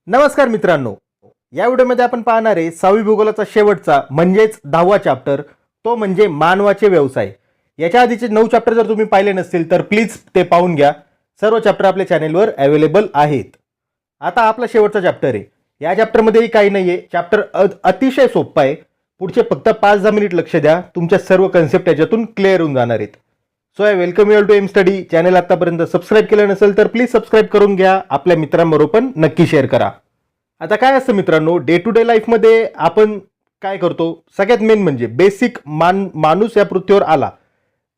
नमस्कार मित्रांनो, या व्हिडिओमध्ये आपण पाहणार आहे 6वी भूगोलाचा शेवटचा म्हणजेच 10वा चॅप्टर, तो म्हणजे मानवाचे व्यवसाय. याच्या आधीचे 9 चॅप्टर जर तुम्ही पाहिले नसतील तर प्लीज ते पाहून घ्या. सर्व चॅप्टर आपल्या चॅनेलवर अवेलेबल आहेत. आता आपला शेवटचा चॅप्टर आहे. या चॅप्टरमध्येही काही नाही आहे. चॅप्टर अतिशय सोपा आहे. पुढचे फक्त 5-10 मिनिट लक्ष द्या, तुमच्या सर्व कन्सेप्ट याच्यातून क्लिअर होऊन जाणार आहेत. So I welcome you all to M study. Channel आतापर्यंत सबस्क्राईब केलं नसेल तर प्लीज सबस्क्राईब करून घ्या. आपल्या मित्रांबरोबर पण नक्की शेअर करा. आता काय असतं मित्रांनो, डे टू डे लाईफमध्ये आपण काय करतो, सगळ्यात मेन म्हणजे बेसिक माणूस या पृथ्वीवर आला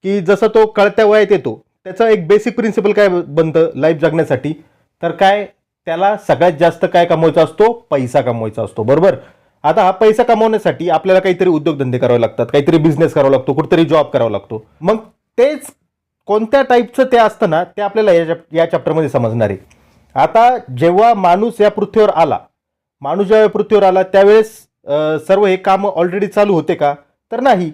की जसं तो कळत्या वयात येतो, त्याचं एक बेसिक प्रिन्सिपल काय बनतं लाईफ जगण्यासाठी, तर काय त्याला सगळ्यात जास्त काय कमवायचा असतो, पैसा कमवायचा असतो. बरोबर. आता हा पैसा कमवण्यासाठी आपल्याला काहीतरी उद्योगधंदे करावे लागतात, काहीतरी बिझनेस करावा लागतो, कुठेतरी जॉब करावा लागतो. मग तेच कोणत्या टाईपचं ते असतं ना, ते आपल्याला या चॅप्टरमध्ये समजणार आहे. आता जेव्हा माणूस या पृथ्वीवर आला, जेव्हा पृथ्वीवर आला त्यावेळेस सर्व हे कामं ऑलरेडी चालू होते का, तर नाही.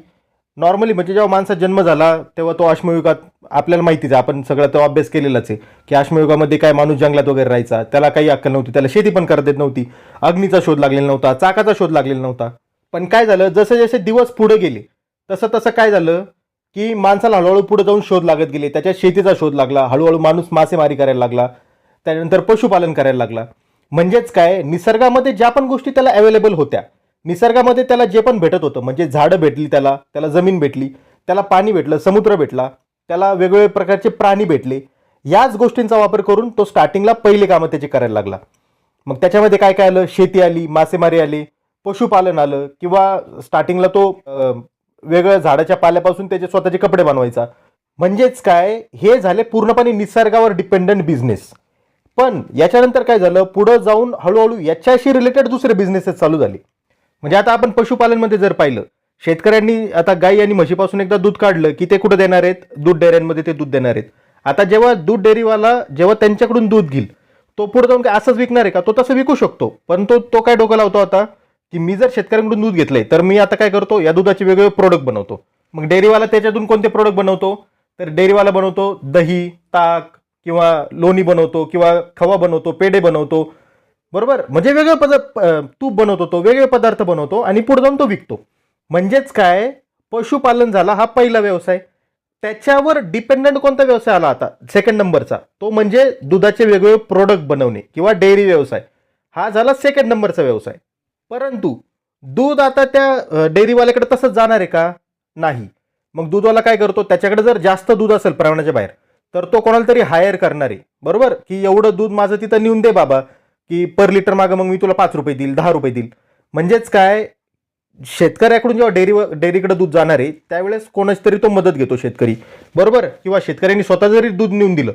नॉर्मली म्हणजे जेव्हा माणसाचा जन्म झाला तेव्हा तो अश्मयुगात, आपल्याला माहितीच आहे, आपण सगळं तो अभ्यास केलेलाच आहे की अश्मयुगामध्ये काय माणूस जंगलात वगैरे राहायचा, त्याला काही अक्कल नव्हती, त्याला शेती पण करता येत नव्हती, अग्नीचा शोध लागलेला नव्हता, चाकाचा शोध लागलेला नव्हता. पण काय झालं, जसे जसे दिवस पुढे गेले तसं तसं काय झालं की माणसाला हळूहळू पुढे जाऊन शोध लागत गेले. त्याच्यात शेतीचा शोध लागला, हळूहळू माणूस मासेमारी करायला लागला, त्यानंतर पशुपालन करायला लागला. म्हणजेच काय, निसर्गामध्ये ज्या पण गोष्टी त्याला अवेलेबल होत्या, निसर्गामध्ये त्याला जे पण भेटत होतं, म्हणजे झाडं भेटली, त्याला जमीन भेटली, त्याला पाणी भेटलं, समुद्र भेटला, त्याला वेगवेगळे प्रकारचे प्राणी भेटले, याच गोष्टींचा वापर करून तो स्टार्टिंगला पहिले कामं त्याचे करायला लागला. मग त्याच्यामध्ये काय काय आलं, शेती आली, मासेमारी आली, पशुपालन आलं, किंवा स्टार्टिंगला तो वेगळ्या झाडाच्या पाल्यापासून त्याचे स्वतःचे कपडे बनवायचा. म्हणजेच काय, हे झाले पूर्णपणे निसर्गावर डिपेंडंट बिझनेस. पण याच्यानंतर काय झालं, पुढे जाऊन हळूहळू याच्याशी रिलेटेड दुसरे बिझनेसेस चालू झाले. म्हणजे आता आपण पशुपालनमध्ये जर पाहिलं, शेतकऱ्यांनी आता गाई आणि म्हशीपासून एकदा दूध काढलं की ते कुठं देणार आहेत, दूध डेअऱ्यांमध्ये ते दूध देणार आहेत. आता जेव्हा दूध डेअरीवाला जेव्हा त्यांच्याकडून दूध घेईल, तो पुढे जाऊन काय असंच विकणार आहे का, तो तसं विकू शकतो. पण तो काय डोकं लावतो आता की मी जर शेतकऱ्यांकडून दूध घेतलंय तर मी आता काय करतो, या दुधाचे वेगवेगळे प्रोडक्ट बनवतो. मग डेअरीवाला त्याच्यातून कोणते प्रोडक्ट बनवतो, तर डेअरीवाला बनवतो दही, ताक किंवा लोणी बनवतो, किंवा खवा बनवतो, पेढे बनवतो. बरोबर. म्हणजे वेगळे पदार्थ, तूप बनवतो, तो वेगळे पदार्थ बनवतो आणि पुढे जाऊन तो विकतो. म्हणजेच काय, पशुपालन झाला हा पहिला व्यवसाय. त्याच्यावर डिपेंडंट कोणता व्यवसाय आला आता सेकंड नंबरचा, तो म्हणजे दुधाचे वेगवेगळे प्रोडक्ट बनवणे किंवा डेअरी व्यवसाय. हा झाला सेकंड नंबरचा व्यवसाय. परंतु दूध आता त्या डेअरीवाल्याकडे तसंच जाणार आहे का, नाही. मग दूधवाला काय करतो, त्याच्याकडे जर जास्त दूध असेल प्रमाणाच्या बाहेर, तर तो कोणाला तरी हायर करणार आहे. बरोबर, की एवढं दूध माझं तिथं नेऊन दे बाबा, की पर लिटर मागं मग मी तुला 5 रुपये देईल, 10 रुपये देईल. म्हणजेच काय, शेतकऱ्याकडून जेव्हा डेअरीकडे दूध जाणार आहे त्यावेळेस कोणाच तरी तो मदत घेतो शेतकरी. बरोबर. किंवा शेतकऱ्यांनी स्वतः जरी दूध नेऊन दिलं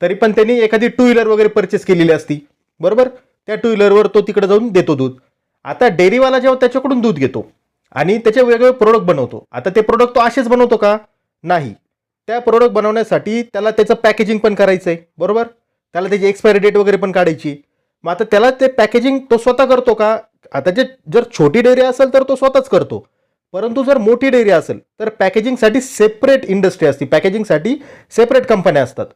तरी पण त्यांनी एखादी 2 व्हीलर वगैरे परचेस केलेली असती. बरोबर. त्या 2 व्हीलरवर तो तिकडे जाऊन देतो दूध. आता डेअरीवाला जेव्हा त्याच्याकडून दूध घेतो आणि त्याचे वेगवेगळे प्रोडक्ट बनवतो, आता ते प्रोडक्ट तो असेच बनवतो का, नाही. त्या प्रोडक्ट बनवण्यासाठी त्याला त्याचं पॅकेजिंग पण करायचं आहे. बरोबर. त्याला त्याची एक्सपायरी डेट वगैरे पण काढायची. मग आता त्याला ते पॅकेजिंग तो स्वतः करतो का, आता जर छोटी डेअरी असेल तर तो स्वतःच करतो. परंतु जर मोठी डेअरी असेल तर पॅकेजिंगसाठी सेपरेट इंडस्ट्री असते, पॅकेजिंगसाठी सेपरेट कंपन्या असतात.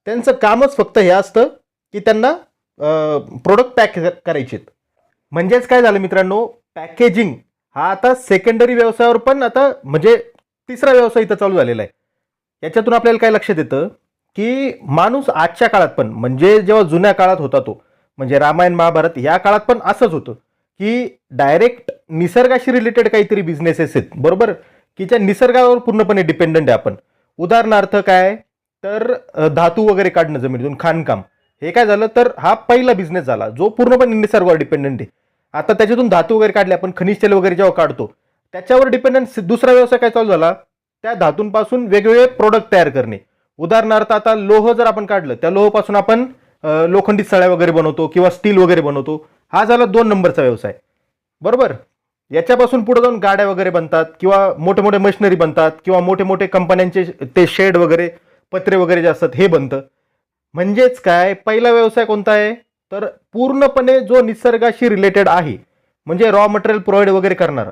त्यांचं कामच फक्त हे असतं की त्यांना प्रोडक्ट पॅक करायचे. म्हणजेच काय झालं मित्रांनो, पॅकेजिंग हा आता सेकंडरी व्यवसायावर पण आता म्हणजे तिसरा व्यवसाय इथं चालू झालेला आहे. याच्यातून आपल्याला काय लक्षात येतं की माणूस आजच्या काळात पण, म्हणजे जेव्हा जुन्या काळात होता तो, म्हणजे रामायण महाभारत या काळात पण असंच होतं की डायरेक्ट निसर्गाशी रिलेटेड काहीतरी बिझनेसेस आहेत. बरोबर. की ज्या निसर्गावर पूर्णपणे डिपेंडंट आहे आपण. उदाहरणार्थ काय, तर धातू वगैरे काढणं जमिनीतून, खाणकाम, हे काय झालं तर हा पहिला बिझनेस झाला जो पूर्णपणे निसर्गावर डिपेंडंट आहे. आता त्याच्यातून धातू वगैरे काढले आपण, खनिज तेल वगैरे जेव्हा काढतो त्याच्यावर डिपेंडंट दुसरा व्यवसाय काय चालू झाला, त्या धातूंपासून वेगवेगळे प्रोडक्ट तयार करणे. उदाहरणार्थ आता लोह जर आपण काढलं, त्या लोहापासून आपण लोखंडी सळ्या वगैरे बनवतो किंवा स्टील वगैरे बनवतो. हा झाला 2 नंबरचा व्यवसाय. बरोबर. याच्यापासून पुढे जाऊन गाड्या वगैरे बनतात, किंवा मोठे मोठे मशिनरी बनतात, किंवा मोठे मोठे कंपन्यांचे ते शेड वगैरे, पत्रे वगैरे जे असतात हे बनतं. म्हणजेच काय, पहिला व्यवसाय कोणता आहे, तर पूर्णपणे जो निसर्गाशी रिलेटेड आहे, म्हणजे रॉ मटेरियल प्रोव्हाइड वगैरे करणारा,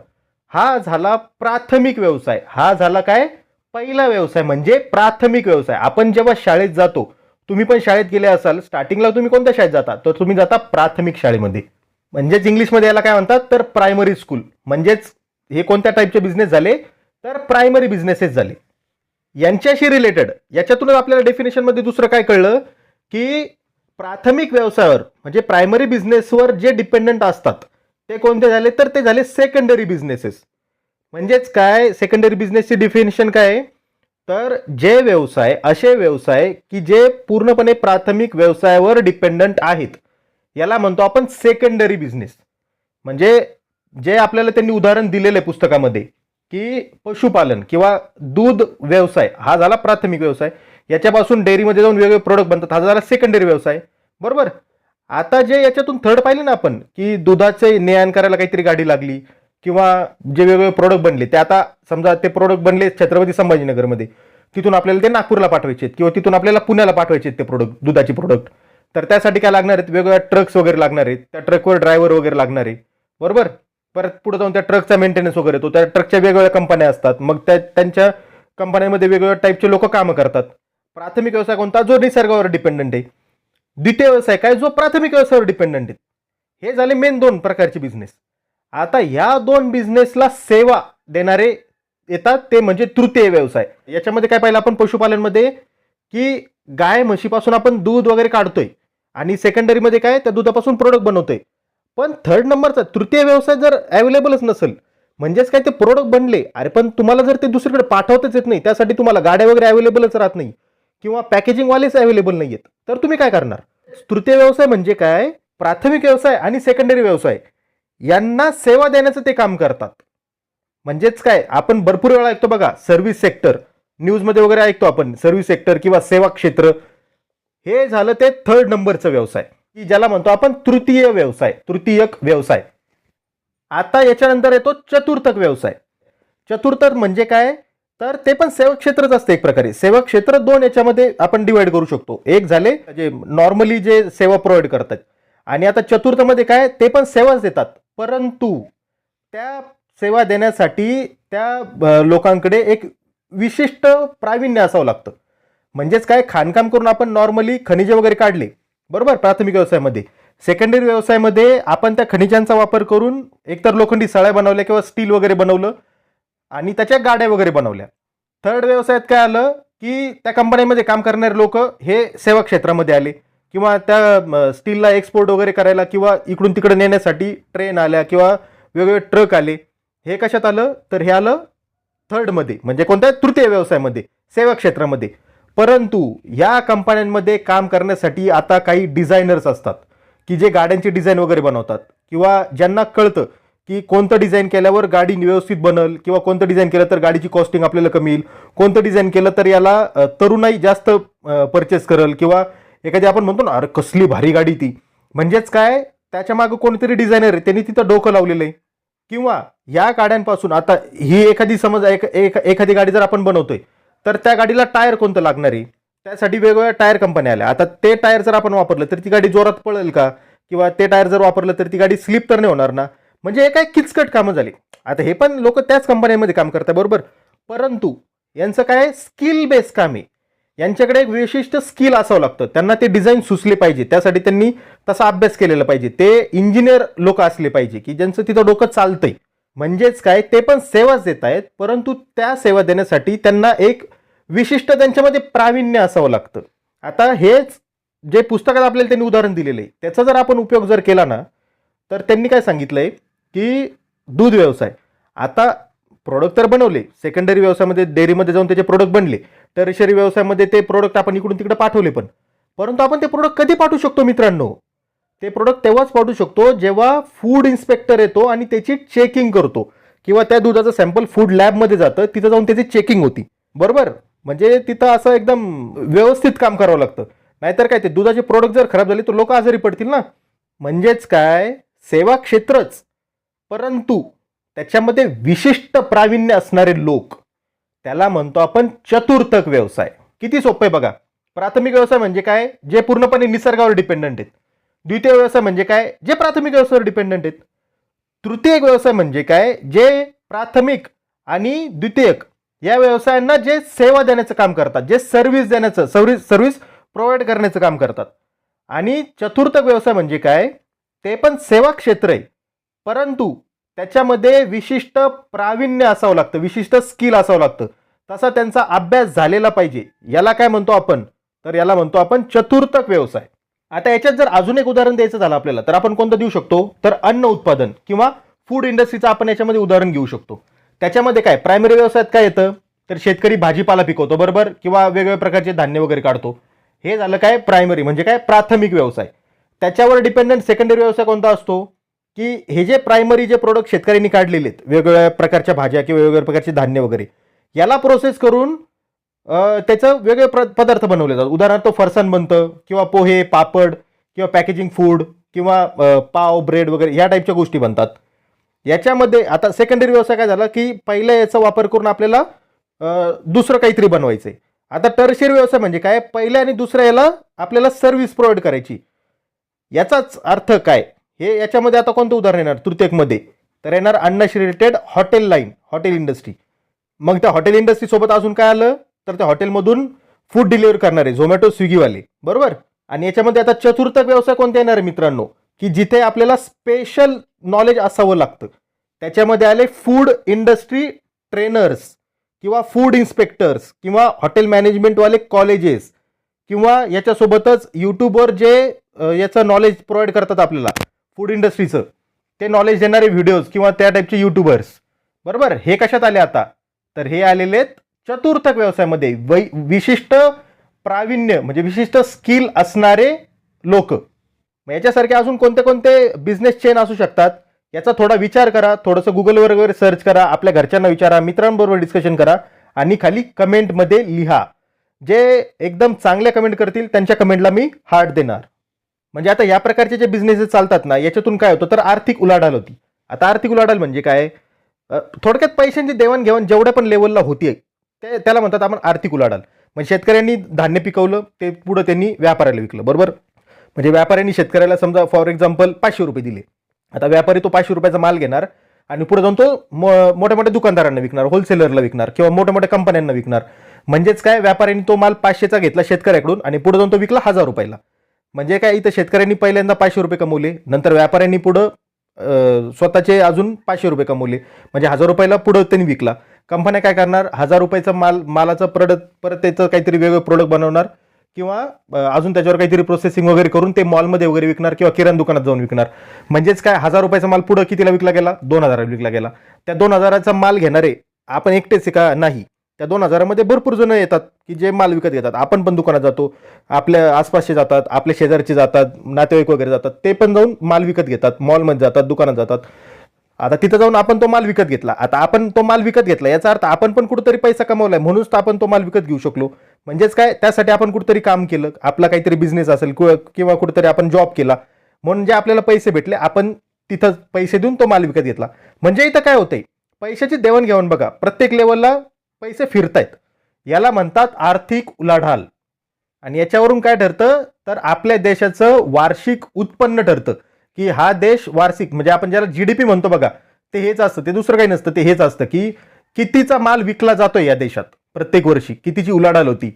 हा झाला प्राथमिक व्यवसाय. हा झाला काय, पहिला व्यवसाय म्हणजे प्राथमिक व्यवसाय. आपण जेव्हा शाळेत जातो तुम्ही पण शाळेत गेले असाल, स्टार्टिंगला तुम्ही कोणत्या शाळेत जाता, तर तुम्ही जाता प्राथमिक शाळेमध्ये. म्हणजेच इंग्लिशमध्ये याला काय म्हणतात, तर प्रायमरी स्कूल. म्हणजेच हे कोणत्या टाईपचे बिझनेस झाले, तर प्रायमरी बिझनेसेस झाले. यांच्याशी रिलेटेड याच्यातूनच आपल्याला डेफिनेशनमध्ये दुसरं काय कळलं, की प्राथमिक व्यवसायावर म्हणजे प्रायमरी बिझनेसवर जे डिपेंडंट असतात ते कोणते झाले, तर ते झाले सेकंडरी बिझनेसेस. म्हणजेच काय, सेकंडरी बिझनेसची डेफिनेशन काय आहे, तर जे व्यवसाय, असे व्यवसाय की जे पूर्णपणे प्राथमिक व्यवसायावर डिपेंडंट आहेत, याला म्हणतो आपण सेकंडरी बिझनेस. म्हणजे जे आपल्याला त्यांनी उदाहरण दिलेलं आहे पुस्तकामध्ये, की पशुपालन किंवा दूध व्यवसाय हा झाला प्राथमिक व्यवसाय, याच्यापासून डेअरीमध्ये जाऊन वेगवेगळे प्रोडक्ट बनतात, हा झाला सेकंडरी व्यवसाय. बरोबर. आता जे याच्यातून थर्ड पाहिले ना आपण, की दुधाचे ने आण करायला काहीतरी गाडी लागली किंवा जे वेगवेगळे प्रोडक्ट बनले, ते आता समजा ते प्रोडक्ट बनले छत्रपती संभाजीनगरमध्ये, तिथून आपल्याला ते नागपूरला पाठवायचे किंवा तिथून आपल्याला पुण्याला पाठवायचे ते प्रोडक्ट, दुधाचे प्रोडक्ट. तर त्यासाठी काय लागणार आहेत, वेगवेगळ्या ट्रक्स वगैरे लागणार आहेत, त्या ट्रकवर ड्रायव्हर वगैरे लागणार आहे. बरोबर. परत पुढे जाऊन त्या ट्रकचा मेंटेनन्स वगैरे येतो, त्या ट्रकच्या वेगवेगळ्या कंपन्या असतात, मग त्यांच्या कंपन्यांमध्ये वेगवेगळ्या टाईपचे लोक कामं करतात. प्राथमिक व्यवसाय कोणता, जो निसर्गावर डिपेंडंट आहे. द्वितीय व्यवसाय काय, जो प्राथमिक व्यवसायावर डिपेंडंट आहे. हे झाले मेन दोन प्रकारचे बिझनेस. आता या दोन बिझनेसला सेवा देणारे येतात, ते म्हणजे तृतीय व्यवसाय. याच्यामध्ये काय पाहिलं आपण पशुपालनमध्ये, की गाय म्हशीपासून आपण दूध वगैरे काढतोय आणि सेकंडरीमध्ये काय, त्या दुधापासून प्रोडक्ट बनवतोय. पण थर्ड नंबरचा तृतीय व्यवसाय जर अवेलेबलच नसेल, म्हणजेच काय, ते प्रोडक्ट बनले, अरे पण तुम्हाला जर ते दुसरीकडे पाठवतच येत नाही, त्यासाठी तुम्हाला गाड्या वगैरे अवेलेबलच राहत नाही किंवा पॅकेजिंगवालेच अवेलेबल नाही आहेत, तर तुम्ही काय करणार. तृतीय व्यवसाय म्हणजे काय, प्राथमिक व्यवसाय आणि सेकंडरी व्यवसाय यांना सेवा देण्याचं ते काम करतात. म्हणजेच काय, आपण भरपूर वेळा ऐकतो बघा, सर्व्हिस सेक्टर, न्यूजमध्ये वगैरे ऐकतो आपण सर्व्हिस सेक्टर किंवा सेवा क्षेत्र. हे झालं ते थर्ड नंबरचं व्यवसाय, की ज्याला म्हणतो आपण तृतीय व्यवसाय, तृतीयक व्यवसाय. आता याच्यानंतर येतो चतुर्थक व्यवसाय. चतुर्थक म्हणजे काय, तर ते पण सेवा क्षेत्रच असते एक प्रकारे. सेवा क्षेत्र दोन याच्यामध्ये आपण डिवाइड करू शकतो. एक झाले जे नॉर्मली जे सेवा प्रोव्हाइड करतात, आणि आता चतुर्थमध्ये काय, ते पण सेवाच देतात, परंतु त्या सेवा देण्यासाठी त्या लोकांकडे एक विशिष्ट प्रावीण्य असावं लागतं. म्हणजेच काय, खाणकाम करून आपण नॉर्मली खनिजे वगैरे काढले, बरोबर, प्राथमिक व्यवसायामध्ये. सेकंडरी व्यवसायामध्ये आपण त्या खनिजांचा वापर करून एकतर लोखंडी सळ्या बनवल्या किंवा स्टील वगैरे बनवलं आणि त्याच्या गाड्या वगैरे बनवल्या. थर्ड व्यवसायात काय आलं, की त्या कंपन्यांमध्ये काम करणारे लोक हे सेवा क्षेत्रामध्ये आले, किंवा त्या स्टीलला एक्सपोर्ट वगैरे करायला किंवा इकडून तिकडे नेण्यासाठी ट्रेन आल्या किंवा वेगवेगळे ट्रक आले. हे कशात आलं, तर हे आलं थर्डमध्ये, म्हणजे कोणत्या, तृतीय व्यवसायामध्ये, सेवा क्षेत्रामध्ये. परंतु या कंपन्यांमध्ये काम करण्यासाठी आता काही डिझायनर्स असतात, की जे गाड्यांची डिझाईन वगैरे बनवतात, किंवा ज्यांना कळतं की कोणतं डिझाईन केल्यावर गाडी व्यवस्थित बनल, किंवा कोणतं डिझाईन केलं तर गाडीची कॉस्टिंग आपल्याला कमी येईल, कोणतं डिझाईन केलं तर याला तरुणाई जास्त परचेस करेल, किंवा एखादी आपण म्हणतो ना, अरे कसली भारी गाडी ती. म्हणजेच काय, त्याच्या मागे कोणतरी डिझायनर आहे, त्यांनी तिथं डोकं लावलेलं आहे. किंवा या गाड्यांपासून आता ही एखादी समज एखादी गाडी जर आपण बनवतोय, तर त्या गाडीला टायर कोणतं लागणार आहे, त्यासाठी वेगवेगळ्या टायर कंपन्या आल्या. आता ते टायर जर आपण वापरलं तर ती गाडी जोरात पळेल का, किंवा ते टायर जर वापरलं तर ती गाडी स्लिप तर नाही होणार ना. म्हणजे हे काय किचकट कामं झाली. आता हे पण लोक त्याच कंपन्यांमध्ये काम करतात, बरोबर, परंतु यांचं काय, स्किल बेस काम आहे. यांच्याकडे एक विशिष्ट स्किल असावं लागतं, त्यांना ते डिझाईन सुचले पाहिजे, त्यासाठी त्यांनी तसा अभ्यास केलेला पाहिजे. ते इंजिनियर लोक असले पाहिजे, की ज्यांचं तिथं डोकं चालतंय. म्हणजेच काय, ते पण सेवाच देत आहेत, परंतु त्या सेवा देण्यासाठी त्यांना एक विशिष्ट त्यांच्यामध्ये प्रावीण्य असावं लागतं. आता हेच जे पुस्तकात आपल्याला त्यांनी उदाहरण दिलेलं आहे, त्याचा जर आपण उपयोग जर केला ना, तर त्यांनी काय सांगितलंय, की दूध व्यवसाय, आता प्रोडक्ट तर बनवले, सेकंडरी व्यवसायामध्ये डेअरीमध्ये जाऊन त्याचे प्रोडक्ट बनले, टर्शरी व्यवसायामध्ये ते प्रोडक्ट आपण इकडून तिकडे पाठवले, परंतु आपण ते प्रोडक्ट कधी पाठवू शकतो मित्रांनो, ते प्रोडक्ट तेव्हाच पाठवू शकतो जेव्हा फूड इन्स्पेक्टर येतो आणि त्याची चेकिंग करतो, किंवा त्या दुधाचं सॅम्पल फूड लॅबमध्ये जातं, तिथं जाऊन त्याची चेकिंग होती, बरोबर. म्हणजे तिथं असं एकदम व्यवस्थित काम करावं लागतं, नाहीतर काय, ते दुधाचे प्रोडक्ट जर खराब झाले तर लोक आजारी पडतील ना. म्हणजेच काय, सेवा क्षेत्रच, परंतु त्याच्यामध्ये विशिष्ट प्रावीण्य असणारे लोक, त्याला म्हणतो आपण चतुर्थक व्यवसाय. किती सोपं आहे बघा. प्राथमिक व्यवसाय म्हणजे काय, जे पूर्णपणे निसर्गावर डिपेंडंट आहेत. द्वितीय व्यवसाय म्हणजे काय, जे प्राथमिक व्यवसायावर डिपेंडंट आहेत. तृतीय व्यवसाय म्हणजे काय, जे प्राथमिक आणि द्वितीयक या व्यवसायांना जे सेवा देण्याचं काम करतात, जे सर्व्हिस देण्याचं, सर्व्हिस प्रोव्हाइड करण्याचं काम करतात. आणि चतुर्थ व्यवसाय म्हणजे काय, ते पण सेवा क्षेत्र आहे, परंतु त्याच्यामध्ये विशिष्ट प्रावीण्य असावं लागतं, विशिष्ट स्किल असावं लागतं, तसा त्यांचा अभ्यास झालेला पाहिजे. याला काय म्हणतो आपण, तर याला म्हणतो आपण चतुर्थक व्यवसाय. आता याच्यात जर अजून एक उदाहरण द्यायचं झालं आपल्याला, तर आपण कोणतं देऊ शकतो, तर अन्न उत्पादन किंवा फूड इंडस्ट्रीचं आपण याच्यामध्ये उदाहरण घेऊ शकतो. त्याच्यामध्ये काय प्रायमरी व्यवसायात काय येतं, तर शेतकरी भाजीपाला पिकवतो बरोबर, किंवा वेगवेगळ्या प्रकारचे धान्य वगैरे काढतो. हे झालं काय प्रायमरी म्हणजे काय प्राथमिक व्यवसाय. त्याच्यावर डिपेंडंट सेकंडरी व्यवसाय कोणता असतो, की हे जे प्रायमरी जे प्रोडक्ट शेतकऱ्यांनी काढलेले आहेत, वेगवेगळ्या प्रकारच्या भाज्या किंवा वेगवेगळ्या प्रकारचे धान्य वगैरे, याला प्रोसेस करून त्याचं वेगळे पदार्थ बनवले जातात. उदाहरणार्थ फरसाण बनतं, किंवा पोहे, पापड, किंवा पॅकेजिंग फूड, किंवा पाव, ब्रेड वगैरे ह्या टाईपच्या गोष्टी बनतात. याच्यामध्ये आता सेकंडरी व्यवसाय काय झाला, की पहिल्या याचा वापर करून आपल्याला दुसरं काहीतरी बनवायचं आहे. आता टर्शियरी व्यवसाय म्हणजे काय, पहिल्या आणि दुसऱ्या याला आपल्याला सर्व्हिस प्रोव्हाइड करायची. याचाच अर्थ काय, हे याच्यामध्ये आता कोणतं उदाहरण येणार तृतीयकमध्ये, तर येणार अन्नाशी related hotel line, hotel industry. मग त्या हॉटेल इंडस्ट्री सोबत अजून काय आलं, तर त्या हॉटेलमधून फूड डिलिव्हर करणारे झोमॅटो, स्विगीवाले बरोबर. आणि याच्यामध्ये आता चतुर्थ व्यवसाय कोणते येणार आहे मित्रांनो, की जिथे आपल्याला स्पेशल नॉलेज असावं लागतं. त्याच्यामध्ये आले फूड इंडस्ट्री ट्रेनर्स, किंवा फूड इन्स्पेक्टर्स, किंवा हॉटेल मॅनेजमेंटवाले कॉलेजेस, किंवा याच्यासोबतच यूट्यूबवर जे याचं नॉलेज प्रोव्हाइड करतात आपल्याला फूड इंडस्ट्रीचं, ते नॉलेज देणारे व्हिडिओज किंवा त्या टाईपचे यूट्यूबर्स बरोबर. हे कशात आले आता, तर हे आलेले आहेत चतुर्थक व्यवसायामध्ये. विशिष्ट प्रावीण्य म्हणजे विशिष्ट स्किल असणारे लोक. याच्यासारखे अजून कोणते कोणते बिझनेस चेन असू शकतात, याचा थोडा विचार करा, थोडंसं गुगलवर वगैरे सर्च करा, आपल्या घरच्यांना विचारा, मित्रांबरोबर डिस्कशन करा, आणि खाली कमेंटमध्ये लिहा. जे एकदम चांगल्या कमेंट करतील त्यांच्या कमेंटला मी हार्ट देणार. म्हणजे आता या प्रकारचे जे बिझनेसेस चालतात ना, याच्यातून काय होतं, तर आर्थिक उलाढाल होती. आता आर्थिक उलाढाल म्हणजे काय, थोडक्यात पैशांची देवाणघेवाण जेवढ्या पण लेवलला होतीये त्याला म्हणतात आपण आर्थिक उलाढाल. म्हणजे शेतकऱ्यांनी धान्य पिकवलं, ते पुढं त्यांनी व्यापाऱ्याला विकलं बरोबर. म्हणजे व्यापाऱ्यांनी शेतकऱ्याला समजा फॉर एक्झाम्पल 500 रुपये दिले. आता व्यापारी तो 500 रुपयाचा माल घेणार आणि पुढे जाऊन तो मोठ्या मोठ्या दुकानदारांना विकणार, होलसेलरला विकणार, किंवा मोठ्या मोठ्या कंपन्यांना विकणार. म्हणजेच काय, व्यापाऱ्यांनी तो माल 500चा घेतला शेतकऱ्याकडून आणि पुढे जाऊन तो विकला 1000 रुपयाला. म्हणजे काय, इथं शेतकऱ्यांनी पहिल्यांदा 500 रुपये कमवले, नंतर व्यापाऱ्यांनी पुढं स्वतःचे अजून 500 रुपये कमवले, म्हणजे 1000 रुपयाला पुढं त्यांनी विकला. कंपन्या काय करणार, 1000 रुपयाचा मालाचं परत त्याचं काहीतरी वेगळं प्रोडक्ट बनवणार, किंवा अजून त्याच्यावर काहीतरी प्रोसेसिंग वगैरे करून ते मॉलमध्ये वगैरे विकणार, किंवा किराणा दुकानात जाऊन विकणार. म्हणजेच काय, 1000 रुपयाचा माल पुढं कितीला विकला गेला, 2000ला विकला गेला. त्या 2000चा माल घेणारे आपण एकटेच का, नाही, त्या 2000मध्ये भरपूर जण येतात की जे माल विकत घेतात. आपण पण दुकानात जातो, आपल्या आसपासचे जातात, आपल्या शेजारचे जातात, नातेवाईक वगैरे जातात, ते पण जाऊन माल विकत घेतात, मॉलमध्ये जातात, दुकानात जातात. आता तिथं जाऊन आपण तो माल विकत घेतला. आता आपण तो माल विकत घेतला याचा अर्थ आपण पण कुठेतरी पैसा कमवलाय, म्हणूनच तर आपण तो माल विकत घेऊ शकलो. म्हणजेच काय, त्यासाठी आपण कुठेतरी काम केलं, आपला काहीतरी बिझनेस असेल किंवा कुठेतरी आपण जॉब केला, म्हणजे आपल्याला पैसे भेटले, आपण तिथं पैसे देऊन तो माल विकत घेतला. म्हणजे इथं काय होतंय, पैशाची देवाणघेवाण बघा, प्रत्येक लेवलला पैसे फिरतायत. याला म्हणतात आर्थिक उलाढाल. आणि याच्यावरून काय ठरतं, तर आपल्या देशाचं वार्षिक उत्पन्न ठरतं, की हा देश वार्षिक म्हणजे आपण ज्याला जीडीपी म्हणतो बघा, ते हेच असतं, ते दुसरं काही नसतं, ते हेच असतं की कितीचा माल विकला जातोय या देशात प्रत्येक वर्षी, कितीची उलाढाल होती,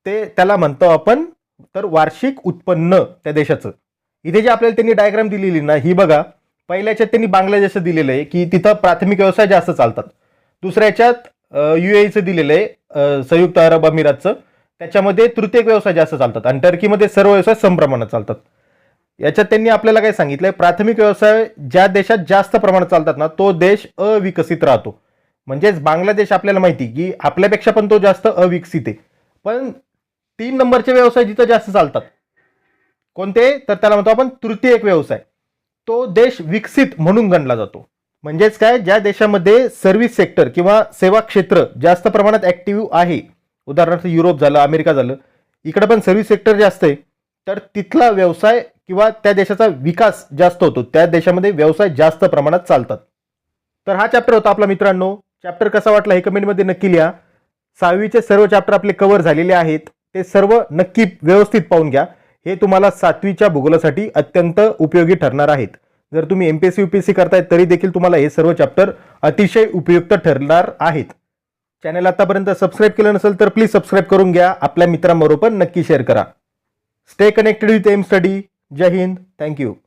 ते त्याला म्हणतो आपण तर वार्षिक उत्पन्न त्या देशाचं. इथे जे आपल्याला त्यांनी डायग्राम दिलेली ना, ही बघा, पहिल्याच्यात त्यांनी बांगलादेशचं दिलेलं आहे की तिथं प्राथमिक व्यवसाय जास्त चालतात. दुसऱ्याच्यात UAEचं दिलेलं आहे, संयुक्त अरब अमिरातचं, त्याच्यामध्ये तृतीयक व्यवसाय जास्त चालतात, आणि टर्कीमध्ये सर्व व्यवसाय समप्रमाणात चालतात. याच्यात त्यांनी आपल्याला काय सांगितलंय, प्राथमिक व्यवसाय ज्या देशात जास्त प्रमाणात चालतात ना, तो देश अविकसित राहतो. म्हणजेच बांगलादेश आपल्याला माहिती की आपल्यापेक्षा पण तो जास्त अविकसित आहे. पण 3 नंबरचे व्यवसाय जिथं जास्त चालतात कोणते, तर त्याला म्हणतो आपण तृतीयक व्यवसाय. तो देश विकसित म्हणून गणला जातो. म्हणजेच काय, ज्या देशामध्ये सर्व्हिस सेक्टर किंवा सेवा क्षेत्र जास्त प्रमाणात ऍक्टिव्ह आहे, उदाहरणार्थ युरोप झालं, अमेरिका झालं, इकडे पण सर्व्हिस सेक्टर जास्त आहे, तर तिथला व्यवसाय किंवा त्या देशाचा विकास जास्त होतो, त्या देशामध्ये व्यवसाय जास्त प्रमाणात चालतात. तर हा चॅप्टर होता आपला मित्रांनो. चॅप्टर कसा वाटला हे कमेंटमध्ये नक्की लिहा. 6वीचे सर्व चॅप्टर आपले कव्हर झालेले आहेत, ते सर्व नक्की व्यवस्थित पाहून घ्या. हे तुम्हाला 7वीच्या भूगोलासाठी अत्यंत उपयोगी ठरणार आहेत. जर तुम्ही MPSC UPSC करताय तरी देखील तुम्हाला हे सर्व चॅप्टर अतिशय उपयुक्त ठरणार आहेत. चॅनल आतापर्यंत सबस्क्राईब केलं नसेल तर प्लीज सबस्क्राईब करून घ्या. आपल्या मित्रांबरोबर नक्की शेअर करा. Stay connected with M study. जय हिंद. थँक्यू.